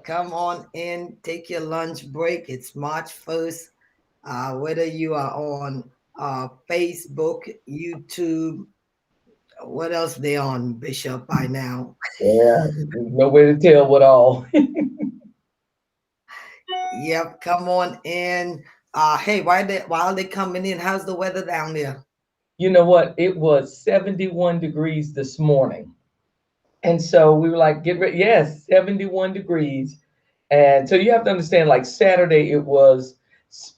come on in, take your lunch break. It's March 1st. Whether you are on Facebook, YouTube, what else they on, Bishop, by now? Yeah, there's no way to tell what all. Yep, come on in. Hey, while they coming in, how's the weather down there? You know what? It was 71 degrees this morning. And so we were like, get ready. Yes, 71 degrees. And so you have to understand, like Saturday,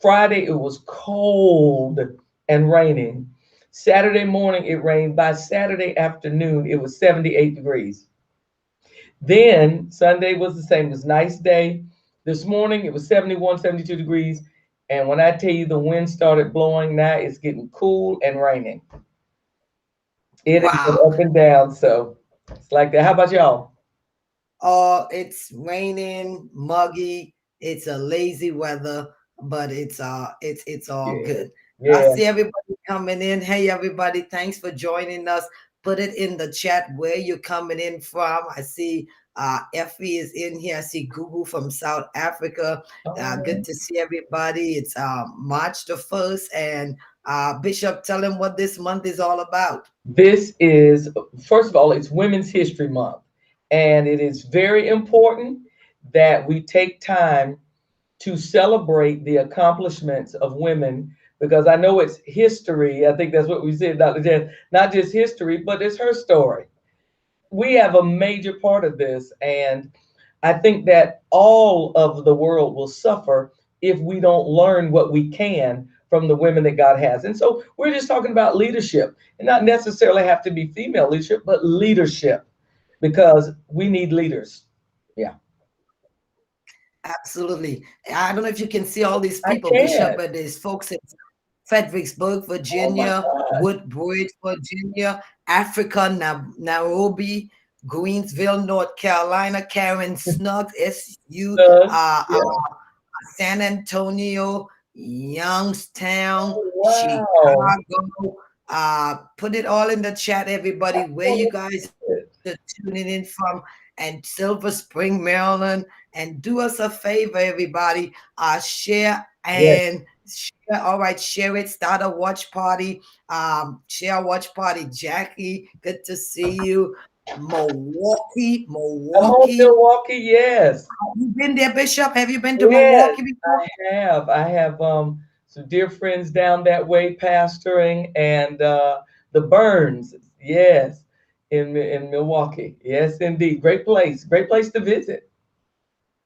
Friday, it was cold and raining. Saturday morning, it rained. By Saturday afternoon, it was 78 degrees. Then Sunday was the same. It was a nice day. This morning, it was 71, 72 degrees. And when I tell you the wind started blowing, now it's getting cool and raining. It is Wow. up and down. So it's like that. How about y'all? It's raining, muggy. It's a lazy weather, but it's all Yeah. good. I Yeah. see everybody coming in. Hey, everybody, thanks for joining us. Put it in the chat where you're coming in from. I see Effie is in here. I see Google from South Africa. Good Oh. to see everybody. It's March the 1st, and Bishop, tell them what this month is all about. This is, first of all, it's Women's History Month. And it is very important that we take time to celebrate the accomplishments of women because I know it's history. I think that's what we said, Dr. Jen. Not just history, but it's her story. We have a major part of this. And I think that all of the world will suffer if we don't learn what we can from the women that God has. And so we're just talking about leadership and not necessarily have to be female leadership, but leadership because we need leaders. Yeah, Absolutely. I don't know if you can see all these I people, Bishop, can. but there's folks in Fredericksburg, Oh my Virginia, God. Woodbridge, Virginia, Africa, Nairobi, Greensville, North Carolina, Karen Snug, SU, Doug. Yeah. San Antonio, Youngstown, Oh, wow. Chicago. Put it all in the chat, everybody, I where you want guys it. are tuning in from, and Silver Spring, Maryland. And do us a favor, everybody. Share Yes. and share. All right, share it. Start a watch party. Share a watch party. Jackie, good to see you. Milwaukee, Come on, Milwaukee. Milwaukee. Yes. You been there, Bishop? Have you been to Yes, Milwaukee before? I have. I have some dear friends down that way pastoring and the Burns. Yes, in Milwaukee. Yes, indeed. Great place. Great place to visit.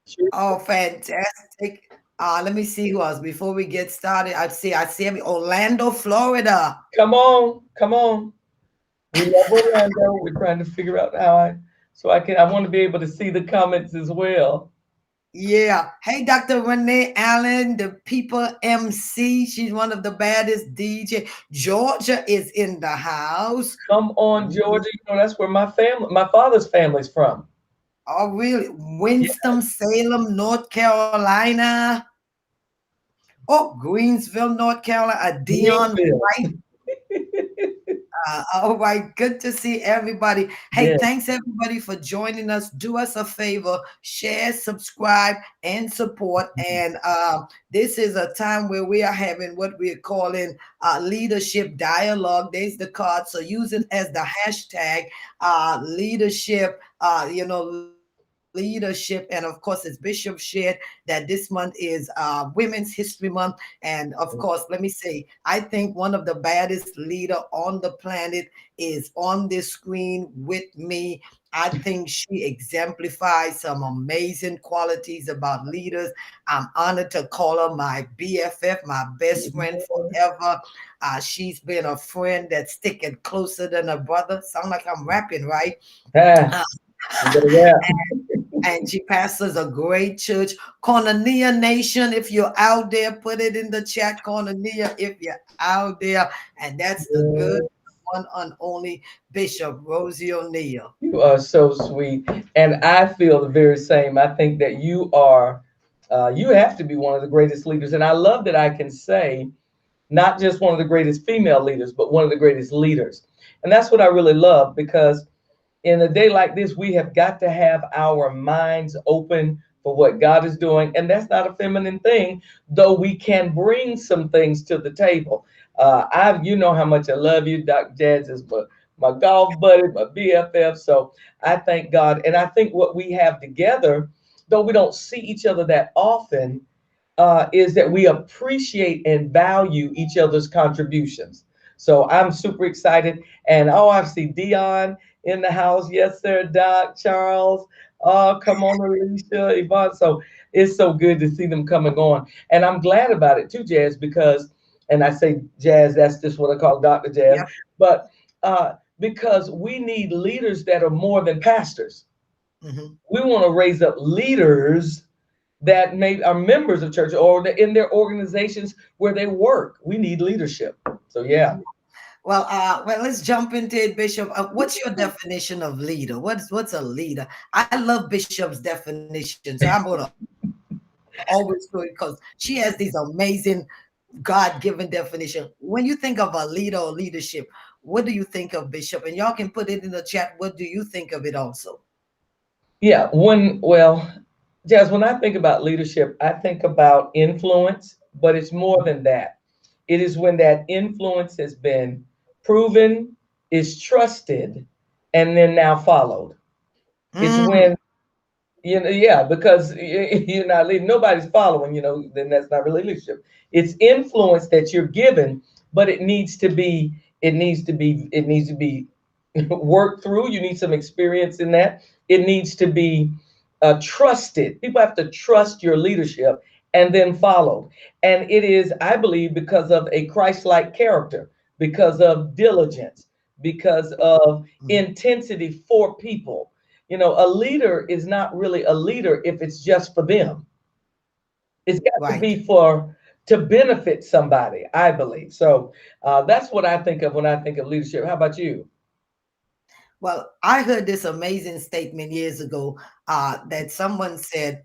Sure. Oh, fantastic. Let me see who else before we get started. I see Orlando, Florida. Come on. Come on. We love Orlando. We're trying to figure out how I want to be able to see the comments as well. Yeah. Hey, Dr. Renee Allen, the People MC. She's one of the baddest DJ. Georgia is in the house. Come on, Georgia. You know that's where my father's family's from. Oh, really? Yeah, Winston-Salem, North Carolina. Oh, Greensville, North Carolina. Dion Greenville. White. All right, good to see everybody. Hey, Yeah. thanks everybody for joining us. Do us a favor, share, subscribe, and support. And this is a time where we are having what we're calling leadership dialogue. There's the card, so use it as the hashtag leadership. Leadership, and of course, as Bishop shared, that this month is Women's History Month. And of course, let me say, I think one of the baddest leader on the planet is on this screen with me. I think she exemplifies some amazing qualities about leaders. I'm honored to call her my BFF, my best friend forever. She's been a friend that's sticking closer than a brother. Sound like I'm rapping, right? Ah, Uh, you better rap. and she pastors a great church. Cornelia Nation, if you're out there, put it in the chat, Cornelia, if you're out there. And that's the good Yeah, one and only Bishop Rosie O'Neill. you are so sweet. And I feel the very same. I think that you have to be one of the greatest leaders. And I love that I can say, not just one of the greatest female leaders, but one of the greatest leaders. And that's what I really love because in a day like this, we have got to have our minds open for what God is doing. And that's not a feminine thing, though we can bring some things to the table. You know how much I love you. Dr. Jazz is my golf buddy, my BFF. So I thank God. And I think what we have together, though we don't see each other that often, is that we appreciate and value each other's contributions. So I'm super excited. And oh, I see Dion in the house. Yes, sir, Doc, Charles. Oh, come on, Alicia, Yvonne. So it's so good to see them coming on. And I'm glad about it too, Jazz, because, and I say Jazz, that's just what I call Dr. Jazz, Yep. but because we need leaders that are more than pastors. Mhm. We want to raise up leaders that maybe are members of church or in their organizations where they work. We need leadership. So yeah. Well, let's jump into it, Bishop. What's your definition of leader? What's a leader? I love Bishop's definition, so I'm gonna always do it because she has these amazing God-given definition. When you think of a leader or leadership, what do you think of, Bishop? And y'all can put it in the chat. What do you think of it also? Yeah. Jazz, when I think about leadership, I think about influence, but it's more than that. It is when that influence has been proven, is trusted, and then now followed. It's Mm, when, yeah, because you're not leading, nobody's following, then that's not really leadership. It's influence that you're given, but it needs to be worked through. You need some experience in that. It needs to be trusted. People have to trust your leadership and then followed. And it is, I believe, because of a Christ-like character, because of diligence, because of mm, intensity for people. A leader is not really a leader if it's just for them. It's got to right. be to benefit somebody, I believe. So that's what I think of when I think of leadership. How about you? Well, I heard this amazing statement years ago that someone said,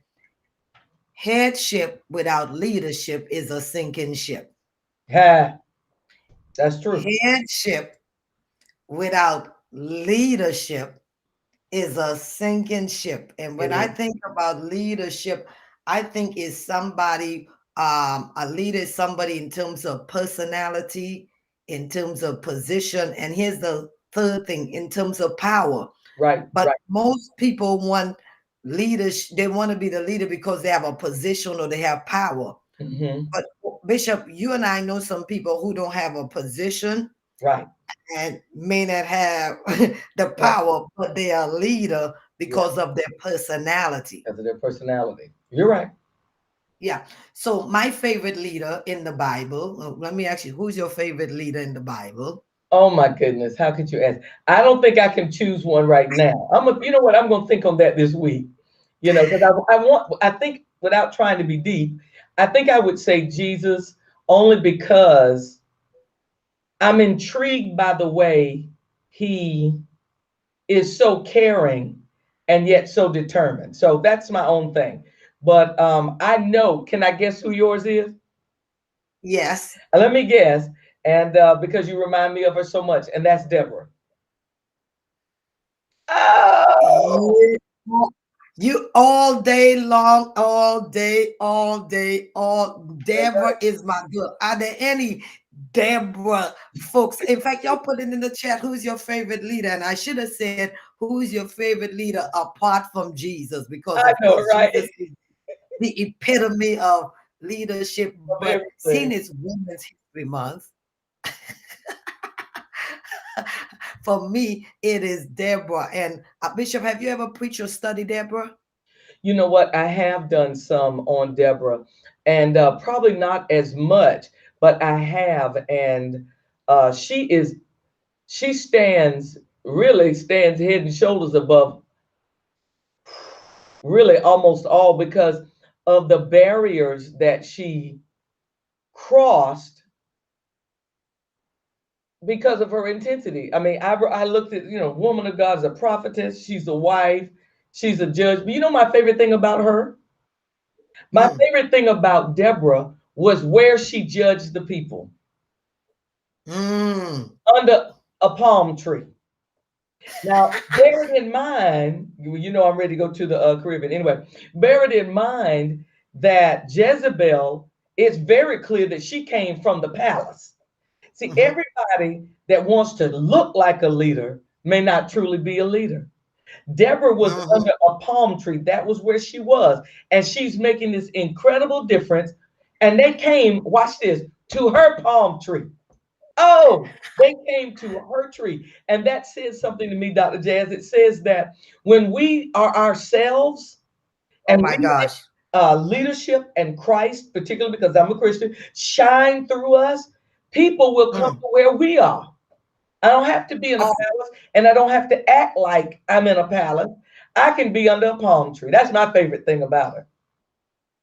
headship without leadership is a sinking ship. Yeah, that's true. Headship without leadership is a sinking ship. And when It I is. think about leadership, I think is somebody, a leader is somebody in terms of personality, in terms of position. And here's the third thing, in terms of power. Right, But right. most people want leaders, they want to be the leader because they have a position or they have power. Hmm. But Bishop, you and I know some people who don't have a position Right. and may not have the Right. power, but they are a leader Yeah, because of their personality. because of their personality. You're right. Yeah. So my favorite leader in the Bible, let me ask you, who's your favorite leader in the Bible? Oh my goodness, how could you ask? I don't think I can choose one right now. You know what? I'm going to think on that this week. Because I think without trying to be deep, I think I would say Jesus only because I'm intrigued by the way he is so caring and yet so determined. So that's my own thing. But I know, can I guess who yours is? Yes. Let me guess. And because you remind me of her so much, and that's Deborah. Oh, Yeah. You all day long, all day, Deborah is my girl. Are there any Deborah folks? In fact, y'all put it in the chat. Who's your favorite leader? And I should have said, who's your favorite leader apart from Jesus? Because I of know, course, right? Jesus is the epitome of leadership. Of But seeing everything. it's Women's History Month, for me, it is Deborah. And Bishop, have you ever preached or studied Deborah? You know what? I have done some on Deborah, and probably not as much, but I have. And she really stands head and shoulders above really almost all because of the barriers that she crossed because of her intensity. I mean, I looked at, woman of God is a prophetess, she's a wife, she's a judge. But you know my favorite thing about her? My Mm, favorite thing about Deborah was where she judged the people mm. under a palm tree. Now, bear it in mind, you know, I'm ready to go to the Caribbean. Anyway, bear it in mind that Jezebel, it's very clear that she came from the palace. See, Mhm. everybody that wants to look like a leader may not truly be a leader. Deborah was Mhm. under a palm tree. That was where she was. And she's making this incredible difference. And they came, watch this, to her palm tree. Oh, they came to her tree. And that says something to me, Dr. Jazz. It says that when we are ourselves Oh and my we let gosh. leadership and Christ, particularly because I'm a Christian, shine through us, people will come Mm. to where we are. I don't have to be in a Oh, palace and I don't have to act like I'm in a palace. I can be under a palm tree. That's my favorite thing about her.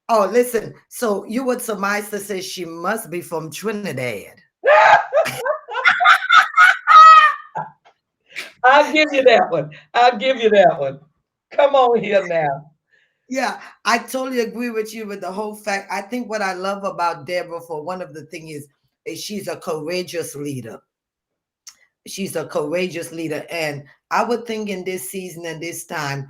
oh, listen. So you would surmise to say she must be from Trinidad. I'll give you that one. I'll give you that one. Come on here now. Yeah, I totally agree with you with the whole fact. I think what I love about Deborah, for one of the thing is she's a courageous leader. She's a courageous leader, and I would think in this season and this time,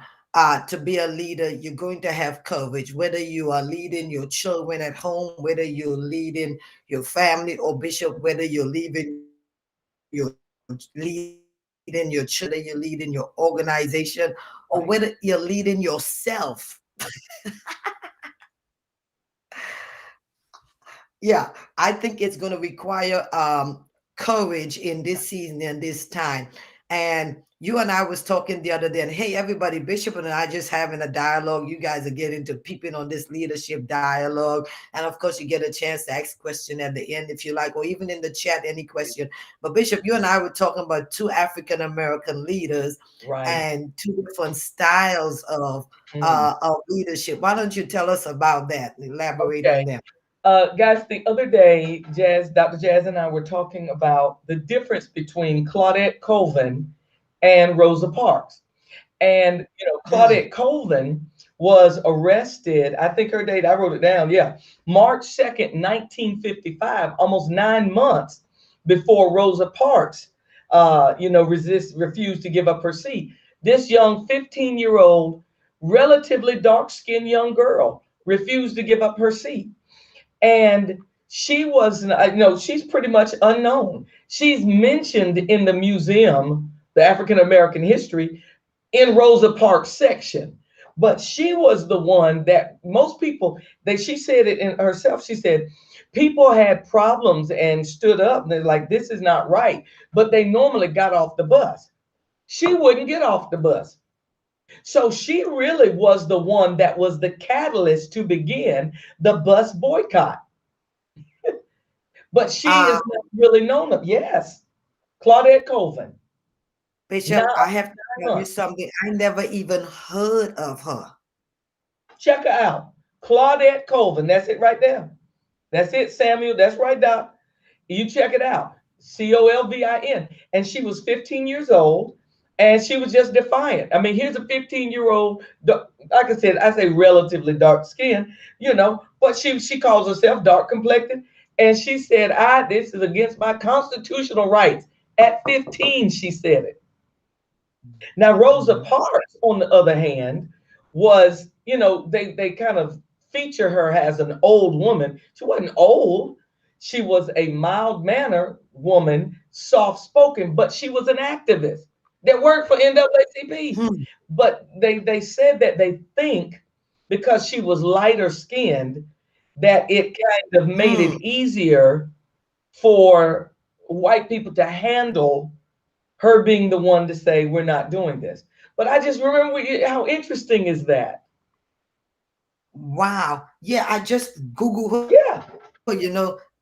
to be a leader, you're going to have courage. Whether you are leading your children at home, whether you're leading your family, or Bishop, whether you're leading your church, whether you're leading your organization, or whether you're leading Right. yourself. Yeah, I think it's going to require courage in this season and this time. And you and I was talking the other day, and hey, everybody, Bishop and I just having a dialogue. You guys are getting to peeping on this leadership dialogue, and of course, you get a chance to ask question at the end if you like, or even in the chat, any question. But Bishop, you and I were talking about two African American leaders Right. and two different styles Mm. of leadership. Why don't you tell us about that? Elaborate on Okay. them. Guys, the other day, Dr. Jazz and I were talking about the difference between Claudette Colvin and Rosa Parks. And, you know, Mm. Claudette Colvin was arrested. I think her date, I wrote it down. Yeah. March 2nd, 1955, almost 9 months before Rosa Parks, refused to give up her seat. This young 15-year-old, relatively dark skinned young girl refused to give up her seat. And she was, she's pretty much unknown. She's mentioned in the museum, the African American history, in Rosa Parks section. But she was the one that most people, she said it in herself. She said, people had problems and stood up and they're like, this is not right. But they normally got off the bus. She wouldn't get off the bus. So she really was the one that was the catalyst to begin the bus boycott. But she Uh, is not really known of. Yes, Claudette Colvin. Now, Bishop, I have to tell you 9 months. something. I never even heard of her. Check her out. Claudette Colvin. That's it right there. That's it, Samuel. That's right, Doc. You check it out. Colvin. And she was 15 years old and she was just defiant. I mean, here's a 15-year-old, like I say relatively dark skin, but she calls herself dark complected. And she said, this is against my constitutional rights. At 15, she said it. Now, Rosa Mhm. Parks, on the other hand, was, they kind of feature her as an old woman. She wasn't old. She was a mild mannered woman, soft spoken, but she was an activist that worked for NAACP. Hmm. But they said that they think because she was lighter skinned, that it kind of made Hmm. it easier for white people to handle her being the one to say we're not doing this. But I just remember how interesting is that? Wow. Yeah, I just Google her, Yeah.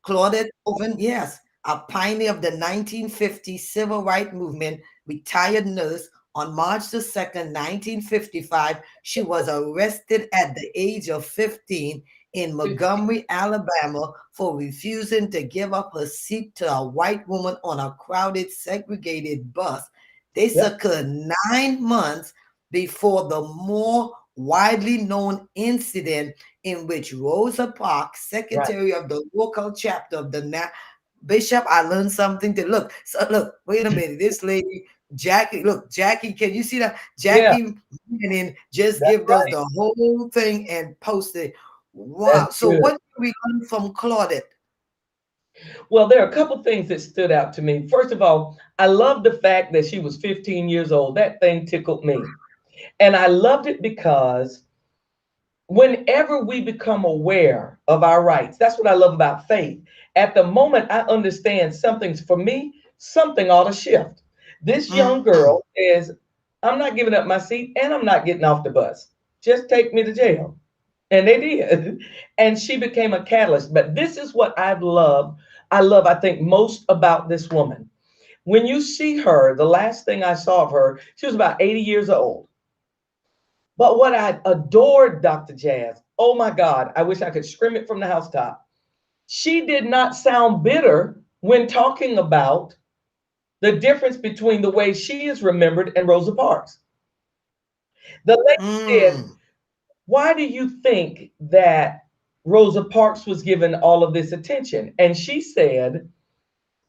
Claudette Colvin, yes, a pioneer of the 1950 civil rights movement, retired nurse. On March 2nd, 1955, she was arrested at the age of 15 in 15. Montgomery, Alabama, for refusing to give up her seat to a white woman on a crowded, segregated bus. This Yep. occurred 9 months before the more widely known incident in which Rosa Parks, Right. secretary of the local chapter of the Bishop, I learned something to look. So look, wait a minute. This lady Jackie, look, Jackie, can you see that? Yeah, Jackie Manning just that's give us right. the whole thing and post it. That's Wow. So good. what did we learn from Claudette? Well, there are a couple things that stood out to me. First of all, I love the fact that she was 15 years old. That thing tickled me. And I loved it because whenever we become aware of our rights, that's what I love about faith. At the moment I understand something's for me, something ought to shift. This young Mm, girl says, I'm not giving up my seat and I'm not getting off the bus. Just take me to jail. And they did. And she became a catalyst. But this is what I've loved. I love, I think, most about this woman. When you see her, the last thing I saw of her, she was about 80 years old. But what I adored, Dr. Jazz, oh my God, I wish I could scream it from the housetop. She did not sound bitter when talking about the difference between the way she is remembered and Rosa Parks. The lady said, mm, why do you think that Rosa Parks was given all of this attention? And she said,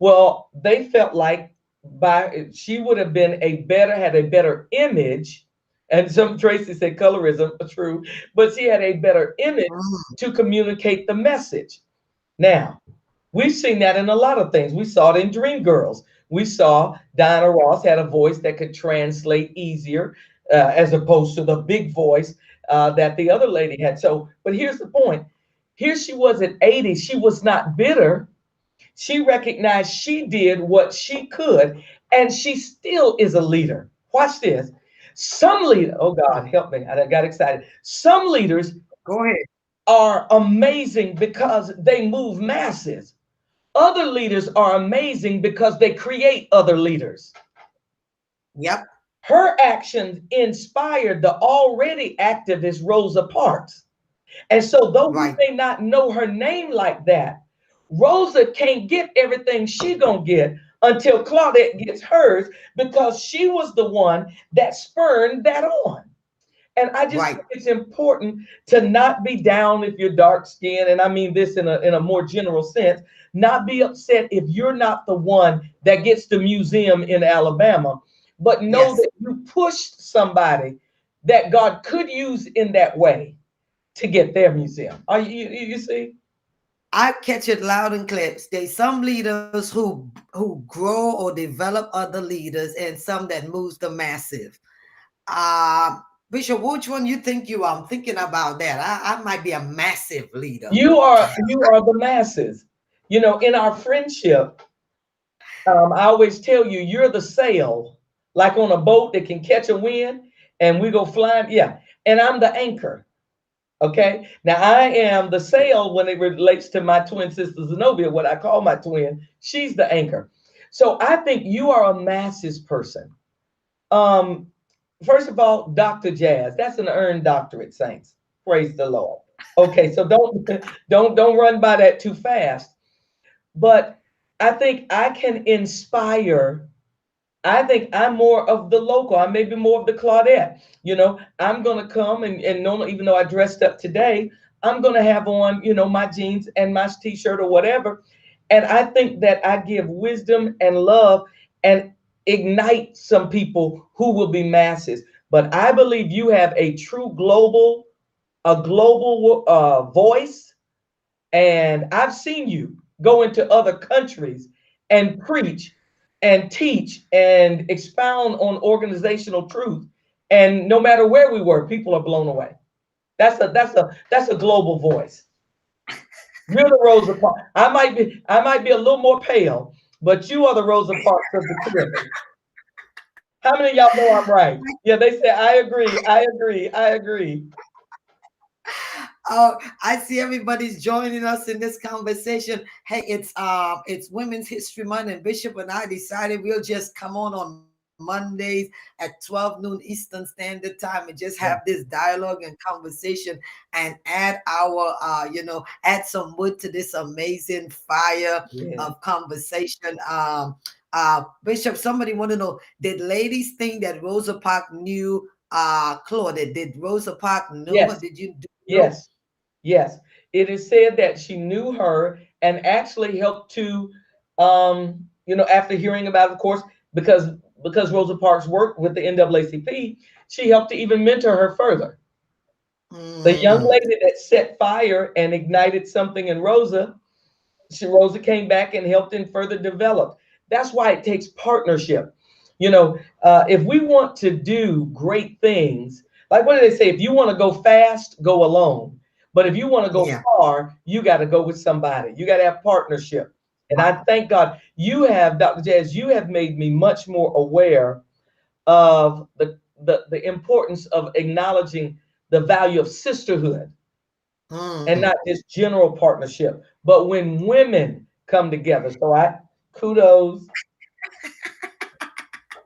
well, they felt like by she would have been had a better image. And some Tracy said colorism, true, but she had a better image mm. to communicate the message. Now, we've seen that in a lot of things. We saw it in Dreamgirls. We saw Diana Ross had a voice that could translate easier, as opposed to the big voice that the other lady had. So, but here's the point. Here she was at 80. She was not bitter. She recognized she did what she could, and she still is a leader. Watch this. Some leaders, oh God, help me. I got excited. Some leaders Go ahead. are amazing because they move masses. Other leaders are amazing because they create other leaders. Yep. Her actions inspired the already activist Rosa Parks. And so, though we Right. may not know her name like that, Rosa can't get everything she gonna get until Claudette gets hers because she was the one that spurred that on. And I just Right. think it's important to not be down if you're dark skinned. And I mean this in a more general sense, not be upset if you're not the one that gets the museum in Alabama, but know Yes. that you pushed somebody that God could use in that way to get their museum. Are you see? I catch it loud and clear. There's some leaders who grow or develop other leaders, and some that moves the massive. Bishop, which one you think you are? I'm thinking about that. I might be a massive leader. You are the masses. You know, in our friendship, I always tell you, you're the sail, like on a boat that can catch a wind, and we go flying. Yeah, and I'm the anchor. Okay. Now I am the sail when it relates to my twin sister Zenobia, what I call my twin. She's the anchor. So I think you are a masses person. Um, First of all, Dr. Jazz, that's an earned doctorate, saints. Praise the Lord. Okay, so don't don't run by that too fast. But I think I can inspire. I think I'm more of the local. I may be more of the Claudette. You know, I'm gonna come and normally, even though I dressed up today, I'm gonna have on, my jeans and my t-shirt or whatever. And I think that I give wisdom and love and ignite some people who will be masses. But I believe you have a global voice, and I've seen you go into other countries and preach and teach and expound on organizational truth. And no matter where we were, people are blown away. That's a global voice. You're the Rosa Parks. I might be a little more pale, but you are the Rosa Parks of the Caribbean. How many of y'all know I'm right? Yeah, they say I agree, I agree, I agree. Oh, I see everybody's joining us in this conversation. Hey, it's Women's History Month, and Bishop and I decided we'll just come on Mondays at 12 noon Eastern Standard Time and just have Yeah, this dialogue and conversation and add our add some wood to this amazing fire yeah. of conversation. Bishop, somebody want to know, did ladies think that Rosa Parks knew Claudia? Did Rosa Parks know her? Yes, You know? yes. Yes, it is said that she knew her and actually helped to, after hearing about it, of course, because because Rosa Parks worked with the NAACP, she helped to even mentor her further. The young Mm, lady that set fire and ignited something in Rosa, Rosa came back and helped and further developed. That's why it takes partnership. If we want to do great things, like what do they say? If you want to go fast, go alone. But if you want to go yeah. far, you got to go with somebody. You got to have partnership. And I thank God you have, Dr. Jazz, you have made me much more aware of the importance of acknowledging the value of sisterhood and Mm. not just general partnership, but when women come together. So I kudos,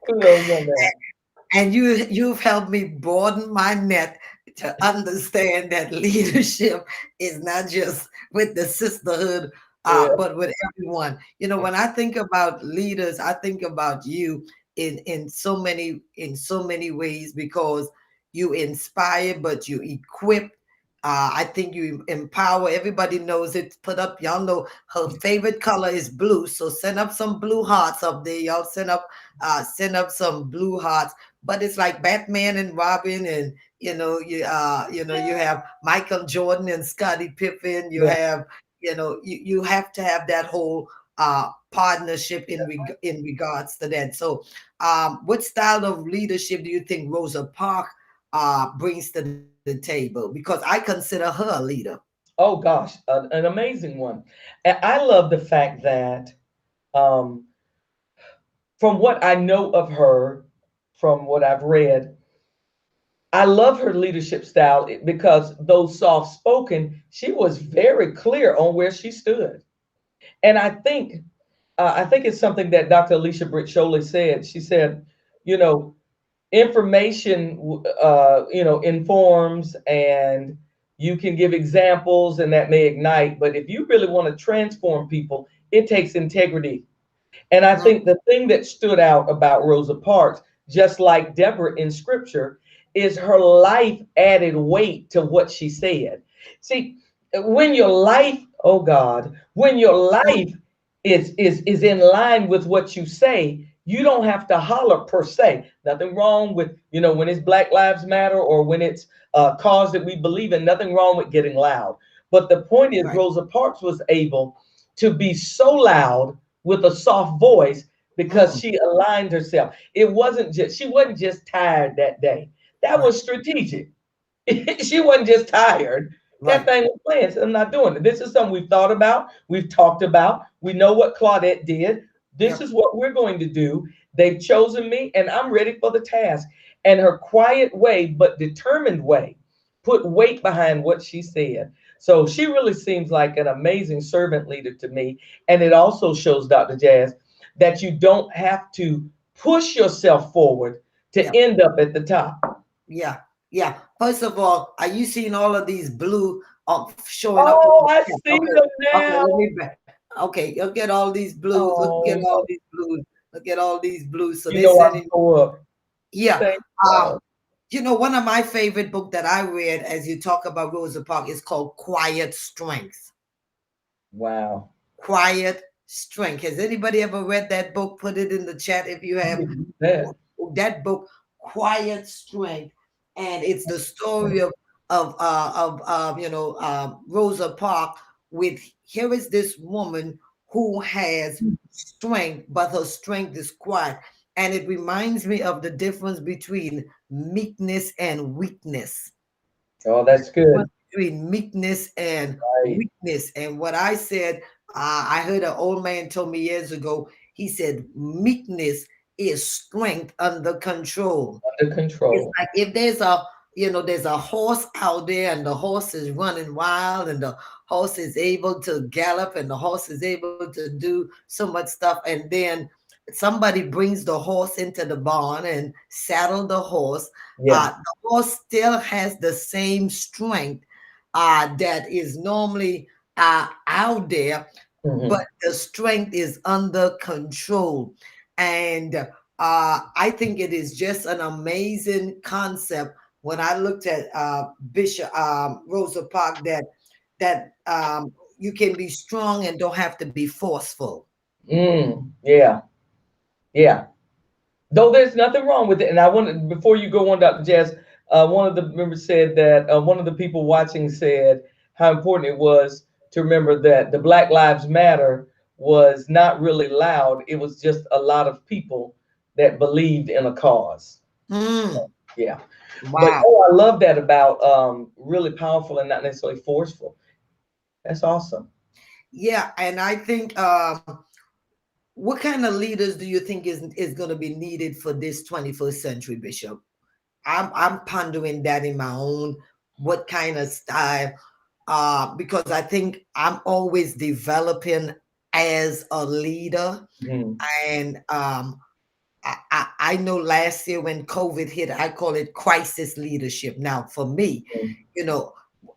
kudos on that. And you've helped me broaden my net to understand that leadership is not just with the sisterhood, Yeah. but with everyone. When I think about leaders, I think about you in so many ways, because you inspire, but you equip. I think you empower. Everybody knows it. Put up, y'all know her favorite color is blue. So send up some blue hearts up there. Y'all send up some blue hearts. But it's like Batman and Robin, and you have Michael Jordan and Scottie Pippen. You Yeah. have, you have to have that whole partnership in regards to that. So, what style of leadership do you think Rosa Parks brings to the table? Because I consider her a leader. Oh gosh, an amazing one. And I love the fact that um, from what I know of her, from what I've read, I love her leadership style because though soft spoken, she was very clear on where she stood. And I think it's something that Dr. Alicia Britt Chole said. She said, you know, information, informs, and you can give examples, and that may ignite. But if you really want to transform people, it takes integrity. And I Mhm. think the thing that stood out about Rosa Parks, just like Deborah in scripture, is her life added weight to what she said. See, when your life, oh God, when your life is in line with what you say, you don't have to holler per se. Nothing wrong with, when it's Black Lives Matter or when it's a cause that we believe in, nothing wrong with getting loud. But the point is, Right. Rosa Parks was able to be so loud with a soft voice because Mm. she aligned herself. She wasn't just tired that day. That Right. was strategic. She wasn't just tired. That Right. thing was planned. So I'm not doing it. This is something we've thought about. We've talked about. We know what Claudette did. This Yep. is what we're going to do. They've chosen me, and I'm ready for the task. And her quiet way, but determined way, put weight behind what she said. So she really seems like an amazing servant leader to me. And it also shows, Dr. Jazz, that you don't have to push yourself forward to Yep. end up at the top. Yeah. Yeah. First of all, are you seeing all of these blue showing up in Oh, the I chat? see Okay. them Okay. now. Let me back. Okay. Look at all these blues. Look at Oh, all these blues. Look at all these blues. So you they're know I'm sending. so up. Yeah. Thank Um, God. one of my favorite book that I read as you talk about Rosa Parks is called Quiet Strength. Wow. Quiet Strength. Has anybody ever read that book? Put it in the chat if you I have didn't do that. that book, Quiet Strength. And it's the story of Rosa Parks. With Here is this woman who has strength, but her strength is quiet. And it reminds me of the difference between meekness and weakness. Oh, The that's good. difference between meekness and Right. weakness. And what I said, I heard an old man told me years ago. He said, meekness is strength under control. Under It's control. like if there's a horse out there and the horse is running wild and the horse is able to gallop and the horse is able to do so much stuff, and then somebody brings the horse into the barn and saddle the horse. Yeah. The horse still has the same strength that is normally out there, but Hmm. the strength is under control. And I think it is just an amazing concept when I looked at Bishop Rosa Parks, that you can be strong and don't have to be forceful. Yeah. Yeah. Though there's nothing wrong with it. And I wanted, before you go on, Dr. Jazz, one of the members said that one of the people watching said how important it was to remember that the Black Lives Matter was not really loud. It was just a lot of people that believed in a cause. Mm, Yeah. But wow. oh, I love that about really powerful and not necessarily forceful. That's awesome. Yeah, and I think what kind of leaders do you think is going to be needed for this 21st century, Bishop? I'm pondering that in my own what kind of style, because I think I'm always developing as a leader. Mhm. And I know last year when COVID hit, I call it crisis leadership. Now, for me, you know,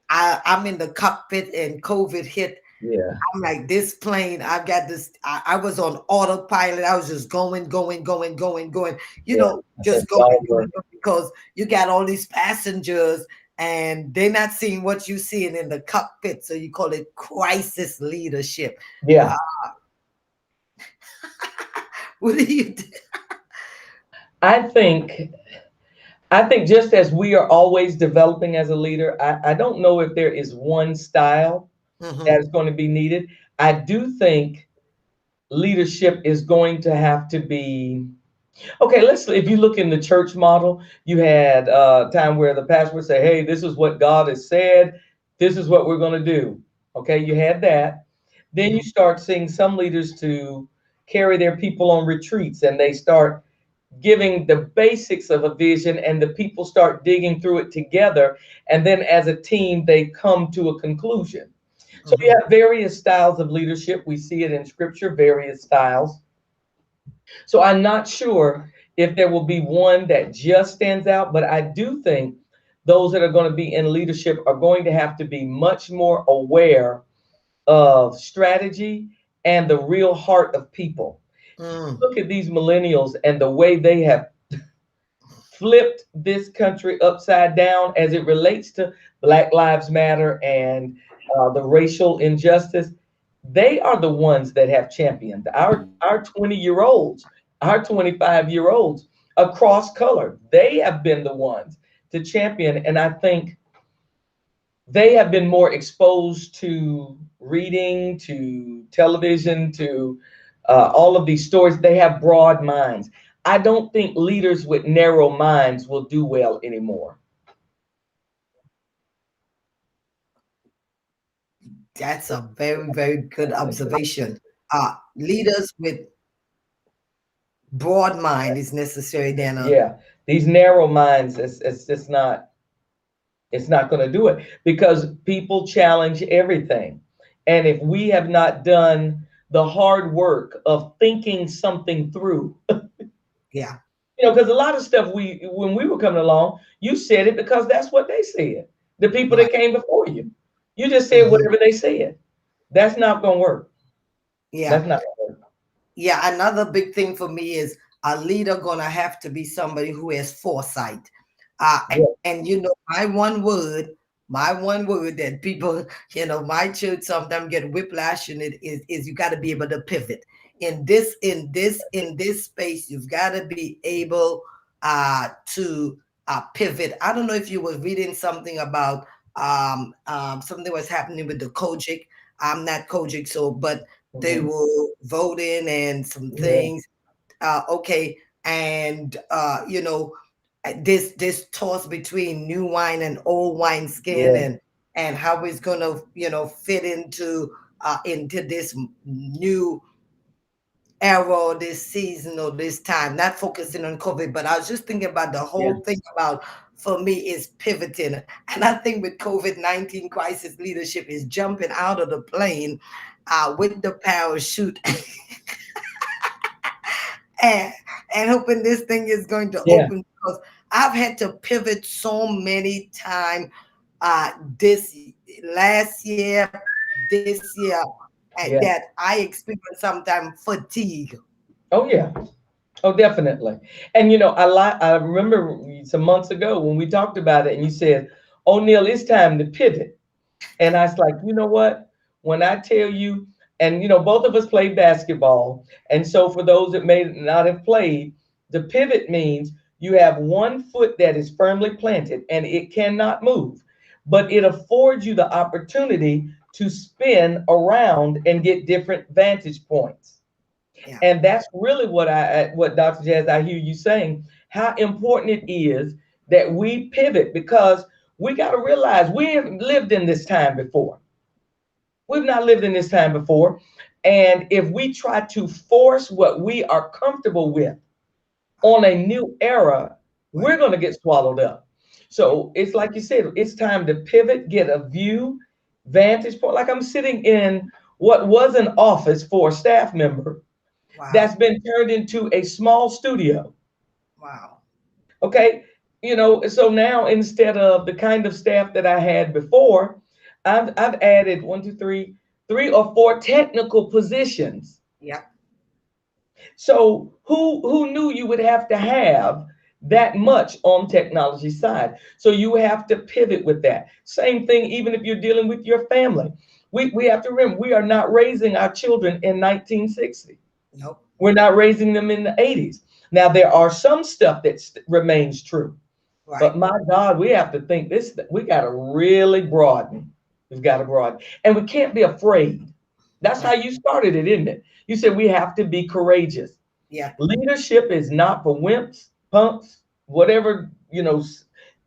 I'm in the cockpit and COVID hit. Yeah. I'm like, this plane, I've got this. I was on autopilot. I was just going, going, going, going, going, Yeah. I think just we going, all going, were. going, because you got all these passengers and they're not seeing what you're seeing in the cockpit. So you call it crisis leadership. Yeah. What do you do? I think I think just as we are always developing as a leader, I don't know if there is one style that Mhm, is going to be needed. I do think leadership is going to have to be okay. Let's if you look in the church model, you had a time where the pastor would say, "Hey, this is what God has said. This is what we're going to do." Okay, you had that. Then you mhm, start seeing some leaders to carry their people on retreats, and they start giving the basics of a vision, and the people start digging through it together, and then as a team they come to a conclusion. So we mhm, have various styles of leadership. We see it in scripture, various styles. So I'm not sure if there will be one that just stands out, but I do think those that are going to be in leadership are going to have to be much more aware of strategy and the real heart of people. mm. Look at these millennials and the way they have flipped this country upside down as it relates to Black Lives Matter and the racial injustice. They are the ones that have championed our 20-year-olds, our 25-year-olds across color. They have been the ones to champion, and I think they have been more exposed to reading, to television, to all of these stories. They have broad minds. I don't think leaders with narrow minds will do well anymore. That's a very, very good observation. Leaders with broad mind is necessary than a Yeah, these narrow minds, it's just not, it's not going to do it because people challenge everything. And if we have not done the hard work of thinking something through, yeah. because a lot of stuff when we were coming along, you said it because that's what they said. The people Right. that came before you, you just said Mhm. whatever they said. That's not going to work. Yeah. That's not going to work. Yeah. Another big thing for me is a leader gonna have to be somebody who has foresight. Yeah. And my one word that people, my church sometimes get whiplash in it is you got to be able to pivot. In this space, you've got to be able to pivot. I don't know if you were reading something about something was happening with the Kojic. I'm not Kojic, so but they Mhm. were voting and some Yeah. things. Okay, and this toss between new wine and old wine skin, Yeah. and how it's gonna fit into this new era or this season or this time. Not focusing on COVID, but I was just thinking about the Yeah. whole thing about for me is pivoting, and I think with COVID-19 crisis leadership is jumping out of the plane with the parachute and and hoping this thing is going to Yeah. open because I've had to pivot so many times this last year, this year, Yeah. that I experience sometimes fatigue. Oh yeah. Oh, definitely. And I remember some months ago when we talked about it, and you said, "Oh, Neil, it's time to pivot." And I was like, you know what? When I tell you, and both of us played basketball, and so for those that may not have played, The pivot means you have one foot that is firmly planted and it cannot move, but it affords you the opportunity to spin around and get different vantage points. Yeah. And that's really what Dr. Jazz, I hear you saying, how important it is that we pivot, because we got to realize we haven't lived in this time before. We've not lived in this time before. And if we try to force what we are comfortable with on a new era, we're going to get swallowed up. So it's like you said, it's time to pivot, get a view, vantage point. Like I'm sitting in what was an office for a staff member that's Wow. been turned into a small studio. Wow. Okay. So now instead of the kind of staff that I had before, I've added one, two, three or four technical positions. Yep. So who knew you would have to have that much on technology side? So you have to pivot with that. Same thing, even if you're dealing with your family. We have to remember we are not raising our children in 1960. Nope. We're not raising them in the 80s. Now there are some stuff that remains true. Right. But my God, we have to think this, we got to really broaden. We've got to broaden. And we can't be afraid. That's how Right. you started it, isn't it? You said we have to be courageous. Yeah. Leadership is not for wimps, punks, whatever,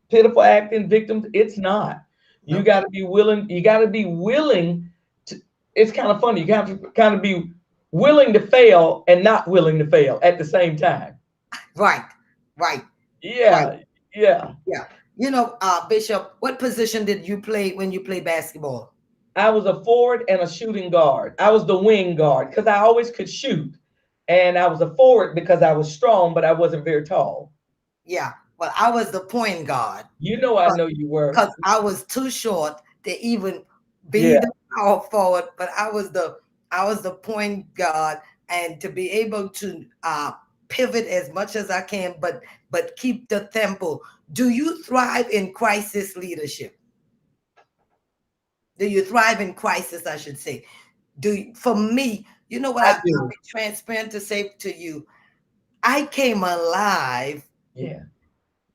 pitiful acting victims. It's not. You Nope. got to be willing. You got to be willing to. It's kind of funny. You have to kind of be willing to fail and not willing to fail at the same time. Right. Right. Right. Yeah. Yeah. Yeah. Bishop, what position did you play when you play basketball? I was a forward and a shooting guard. I was the wing guard because I always could shoot. And I was a forward because I was strong, but I wasn't very tall. Yeah. Well, I was the point guard. I know you were. Because I was too short to even be Yeah. the power forward, but I was the point guard, and to be able to pivot as much as I can, but keep the tempo. Do you thrive in crisis leadership? Do you thrive in crisis, I should say? For me, you know what I I'll do. be transparent to say to you, I came alive. Yeah.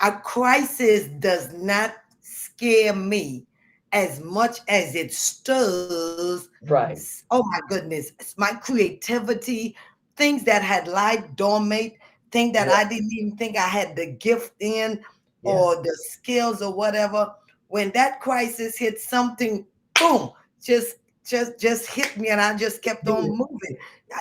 A crisis does not scare me as much as it stirs. Right. Oh my goodness, it's my creativity, things that had lied dormant, things that Yeah. I didn't even think I had the gift in Yeah. or the skills or whatever. When that crisis hit, something, boom, just hit me, and I just kept on Yeah. moving.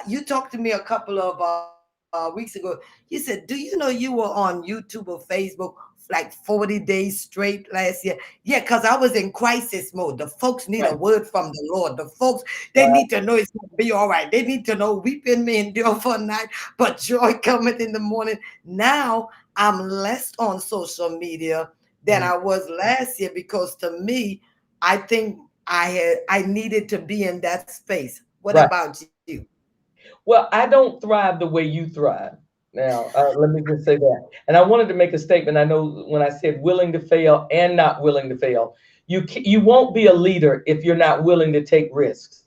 You talked to me a couple of weeks ago. You said, "Do you know you were on YouTube or Facebook like 40 days straight last year?" Yeah, because I was in crisis mode. The folks need a Right. word from the Lord. The folks, they Right. need to know it's going to be all right. They need to know weeping may endure for a night, but joy cometh in the morning. Now I'm less on social media than I was last year, because to me, I think I needed to be in that space. What Right. about you? Well, I don't thrive the way you thrive. Now, let me just say that. And I wanted to make a statement. I know when I said willing to fail and not willing to fail, you won't be a leader if you're not willing to take risks.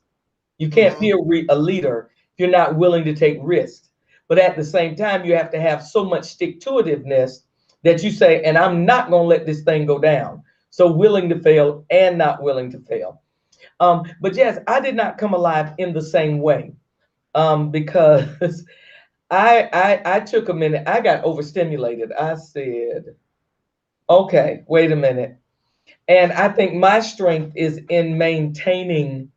You can't be Mhm. a leader if you're not willing to take risks. But at the same time, you have to have so much stick-to-itiveness that you say, and I'm not going to let this thing go down. So willing to fail and not willing to fail. But yes, I did not come alive in the same way, because I took a minute. I got overstimulated. I said, okay, wait a minute. And I think my strength is in maintaining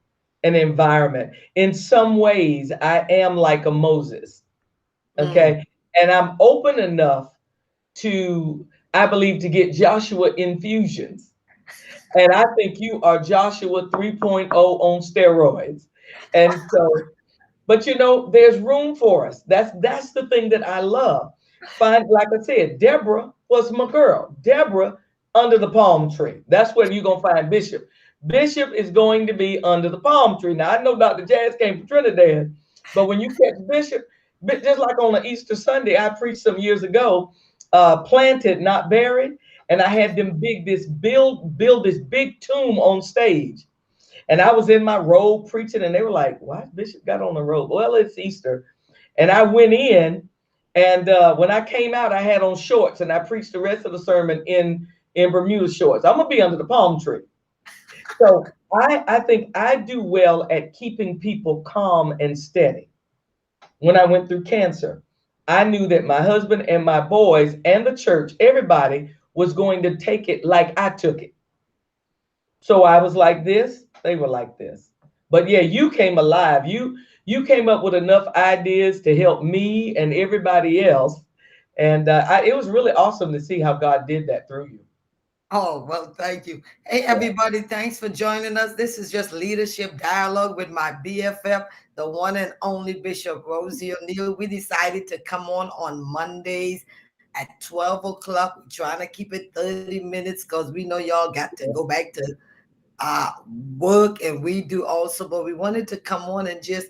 an environment. In some ways, I am like a Moses. Mm. Okay. And I'm open enough to, I believe, to get Joshua infusions. And I think you are Joshua 3.0 on steroids. And so, but there's room for us. That's the thing that I love. Like I said, Deborah was my girl. Deborah under the palm tree. That's where you're gonna find Bishop. Bishop is going to be under the palm tree. Now I know Dr. Jazz came from Trinidad, but when you catch Bishop, just like on an Easter Sunday, I preached some years ago, planted, not buried, and I had them build this big tomb on stage. And I was in my robe preaching, and they were like, "Why Bishop got on the robe?" Well, it's Easter. And I went in, And when I came out, I had on shorts, and I preached the rest of the sermon in Bermuda shorts. I'm gonna be under the palm tree. So I think I do well at keeping people calm and steady. When I went through cancer, I knew that my husband and my boys and the church, everybody was going to take it like I took it. So I was like this, they were like this. But yeah, you came alive. You came up with enough ideas to help me and everybody else. And it was really awesome to see how God did that through you. Oh, well, thank you. Hey, everybody, thanks for joining us. This is just Leadership Dialogue with my BFF, the one and only Bishop Rosie O'Neill. We decided to come on Mondays at 12 o'clock. We're trying to keep it 30 minutes because we know y'all got to go back to uh, work, and we do also, but we wanted to come on and just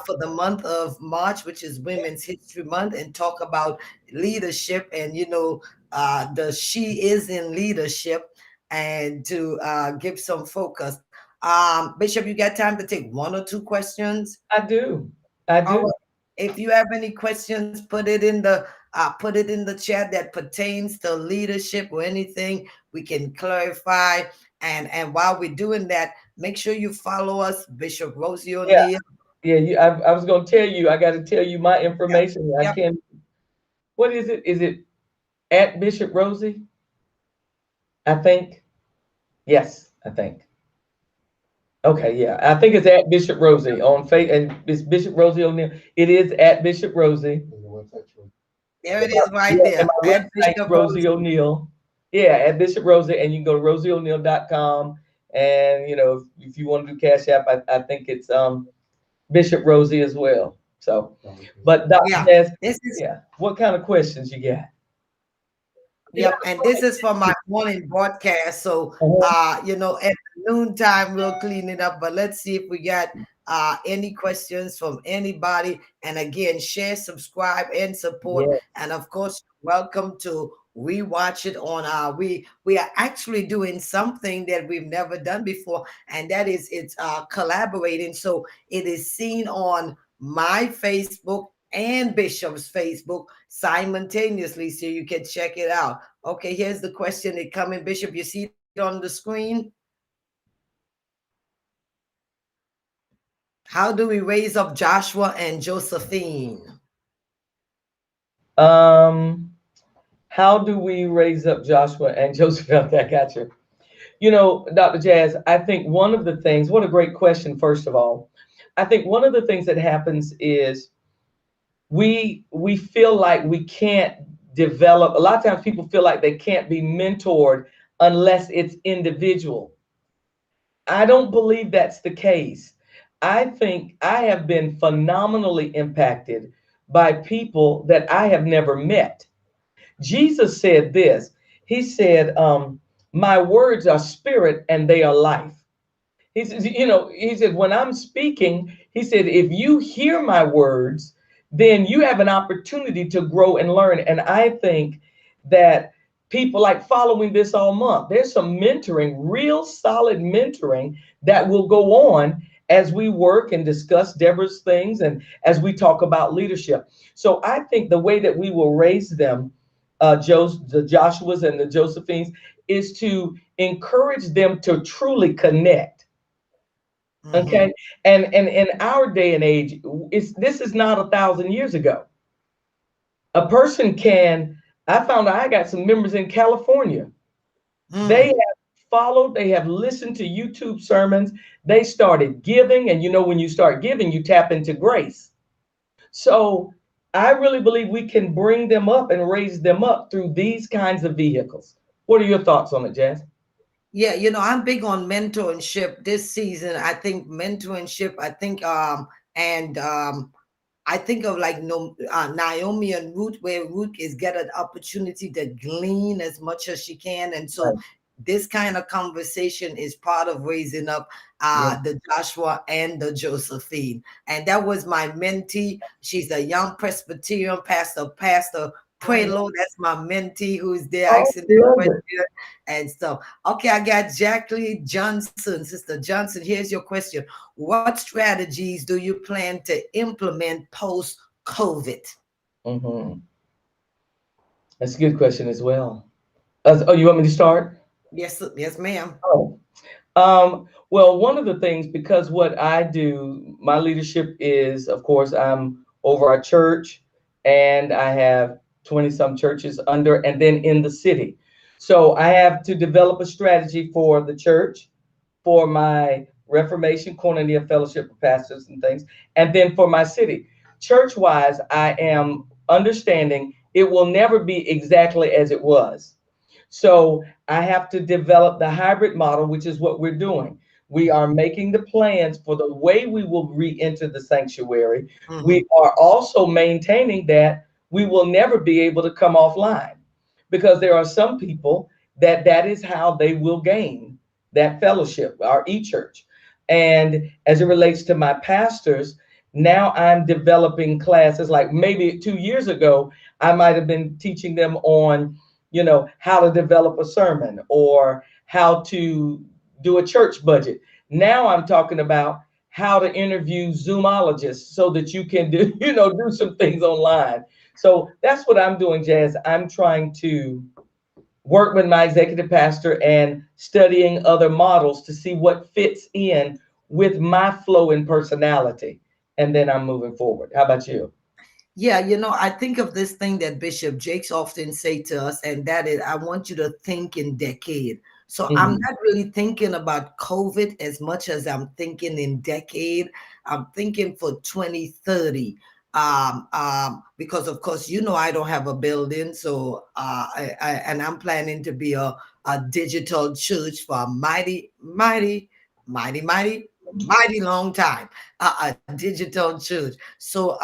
for the month of March, which is Women's History Month, and talk about leadership and, the She Is in Leadership, and to give some focus. Bishop, you got time to take one or two questions? I do. I All do. right. If you have any questions, put it in the chat that pertains to leadership or anything we can clarify. And while we're doing that, make sure you follow us, Bishop Rosie Yeah. O'Neill. Yeah. I was going to tell you, I got to tell you my information. I Yep. can't. What is it? Is it at Bishop Rosie? I think. Yes, I think. Okay, yeah. I think it's at Bishop Rosie on Facebook, and it's Bishop Rosie O'Neill. It is at Bishop Rosie. There it is right Yeah, there. and my At website, Bishop Rosie Rosie. O'Neill. Yeah, at Bishop Rosie, and you can go to rosieo'neill.com. And if you want to do Cash App, I think it's Bishop Rosie as well. So, but Dr. Yeah. Jazz, This is yeah, what kind of questions you got? Yep, and this is for my morning broadcast. So, Uh-huh. at noontime we'll clean it up. But let's see if we got any questions from anybody. And again, share, subscribe, and support. Yeah. And of course, welcome to rewatch it on we are actually doing something that we've never done before, and that is it's collaborating. So it is seen on my Facebook and Bishop's Facebook simultaneously, so you can check it out. Okay, here's the question that coming, Bishop. You see it on the screen? How do we raise up Joshua and Josephine? How do we raise up Joshua and Joseph? Okay, I got you. Dr. Jazz, I think one of the things, what a great question, first of all. I think one of the things that happens is we feel like we can't develop. A lot of times people feel like they can't be mentored unless it's individual. I don't believe that's the case. I think I have been phenomenally impacted by people that I have never met. Jesus said this. He said, my words are spirit and they are life. He says, he said, when I'm speaking, he said, if you hear my words, then you have an opportunity to grow and learn. And I think that people like following this all month, there's some mentoring, real solid mentoring that will go on as we work and discuss Deborah's things and as we talk about leadership. So I think the way that we will raise them, the Joshuas and the Josephines, is to encourage them to truly connect. Okay. And in our day and age, this is not 1,000 years ago. A person I found out I got some members in California. They have followed, they have listened to YouTube sermons. They started giving. And when you start giving, you tap into grace. So I really believe we can bring them up and raise them up through these kinds of vehicles. What are your thoughts on it, Jazz? Yeah, I'm big on mentorship this season. I think mentorship, I think of like Naomi and Ruth, where Ruth is get an opportunity to glean as much as she can. And so this kind of conversation is part of raising up the Joshua and the Josephine. And that was my mentee. She's a young Presbyterian pastor, Prelo. That's my mentee who's there asking the question and stuff. Okay, I got Jacqueline Johnson. Sister Johnson, here's your question. What strategies do you plan to implement post-COVID? Hmm. That's a good question as well. Oh, you want me to start? Yes, yes, ma'am. Oh, well, one of the things, because what I do, my leadership is, of course, I'm over our church, and I have 20 some churches under, and then in the city. So I have to develop a strategy for the church, for my Reformation Koinonia Fellowship of Pastors and things, and then for my city. Church wise, I am understanding it will never be exactly as it was. So I have to develop the hybrid model, which is what we're doing. We are making the plans for the way we will re-enter the sanctuary. Hmm. We are also maintaining that we will never be able to come offline, because there are some people that is how they will gain that fellowship, our e-church. And as it relates to my pastors, now I'm developing classes. Like maybe 2 years ago, I might have been teaching them on, how to develop a sermon or how to do a church budget. Now I'm talking about how to interview Zoomologists so that you can do, do some things online. So that's what I'm doing, Jazz. I'm trying to work with my executive pastor and studying other models to see what fits in with my flow and personality. And then I'm moving forward. How about you? Yeah, I think of this thing that Bishop Jakes often say to us, and that is, I want you to think in decade. So I'm Mhm. not really thinking about COVID as much as I'm thinking in decade. I'm thinking for 2030. Because of course, I don't have a building, so and I'm planning to be a digital church for a mighty, mighty, mighty, mighty, mighty long time. A digital church. So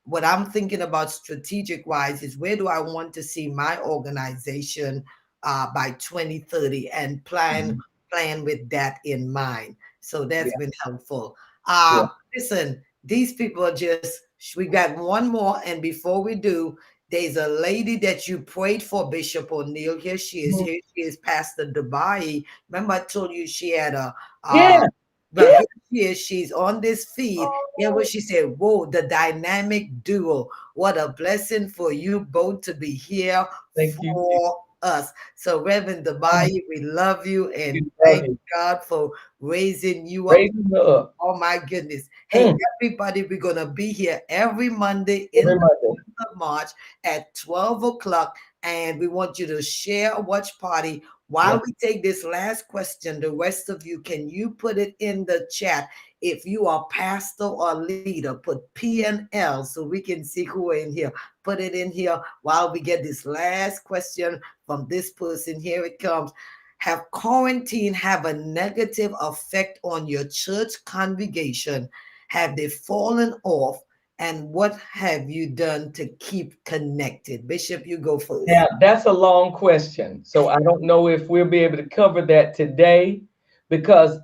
what I'm thinking about strategic wise is, where do I want to see my organization by 2030, and Mhm. plan with that in mind. So that's Yeah, been helpful. yeah. Listen, these people are just, we got one more, and before we do, there's a lady that you prayed for, Bishop O'Neill. Here she is. Mhm. Here she is, Pastor Dubai. Remember, I told you she had a Yeah, but yeah. here she is. She's on this feed. Yeah, what Oh, she said, whoa, the dynamic duo. What a blessing for you both to be here thank you. for us. So, Reverend Oh, Dubai, we love you we and love thank you. God for raising you up. Raising her up. Oh my goodness. Hey, Mm, everybody, we're going to be here every Monday in every the Monday. month of March at 12 o'clock. And we want you to share a watch party. Yeah. While we take this last question, the rest of you, can you put it in the chat? If you are pastor or leader, put P and L so we can see who are in here. Put it in here while we get this last question from this person. Here it comes. Have quarantine have a negative effect on your church congregation? Have they fallen off? And what have you done to keep connected? Bishop, you go first. Now, that's a long question. So I don't know if we'll be able to cover that today, because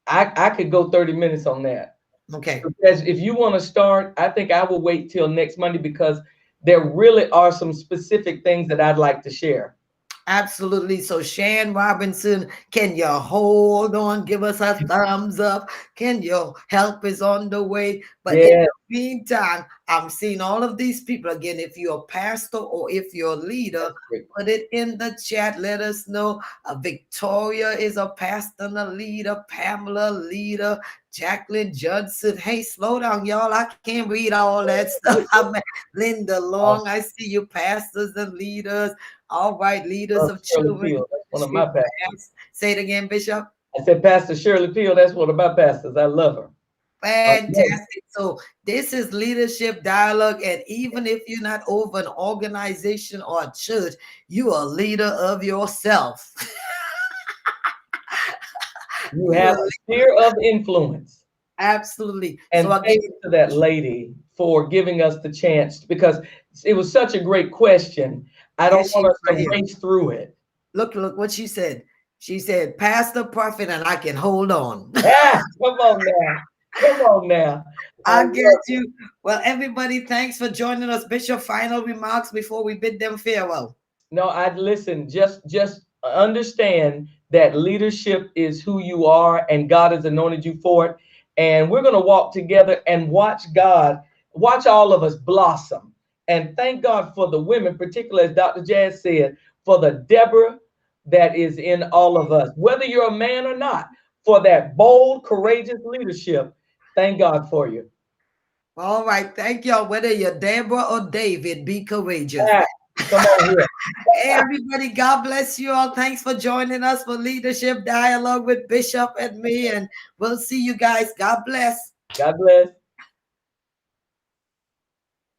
I could go 30 minutes on that. Okay. Because if you want to start, I think I will wait till next Monday, because there really are some specific things that I'd like to share. Absolutely. So, Shan Robinson, can you hold on? Give us a thumbs up. Can your help is on the way? But in Yeah. the meantime, I'm seeing all of these people again. If you're a pastor or if you're a leader, That's great. put it in the chat. Let us know. Victoria is a pastor and a leader. Pamela, leader. Jacqueline Judson. Hey, slow down, y'all. I can't read all that stuff. Linda Long, I see you, pastors and leaders. All right, leaders of Shirley children. Peel, that's one of my pastors. Say it again, Bishop. I said, Pastor Shirley Peel, that's one of my pastors. I love her. I love her. Fantastic. So this is leadership dialogue. And even if you're not over an organization or a church, you are a leader of yourself. You You have are a sphere of influence. absolutely. So And again, thank you to that lady for giving us the chance, because it was such a great question. I here don't she want is us right to here. race through it. Look what she said. She said, Pastor, prophet, and I can hold on. Ah, come on now. Come on now. I I love get it. you. Well, everybody, thanks for joining us. Bishop, final remarks before we bid them farewell. No, I listen, just understand that leadership is who you are, and God has anointed you for it. And we're going to walk together and watch God, watch all of us blossom And thank God for the women, particularly as Dr. Jazz said, for the Deborah that is in all of us, whether you're a man or not, for that bold, courageous leadership. Thank God for you. All right. Thank y'all. Whether you're Deborah or David, be courageous. Ah, come on here. Hey, everybody. God bless you all. Thanks for joining us for Leadership Dialogue with Bishop and me. And we'll see you guys. God bless. God bless.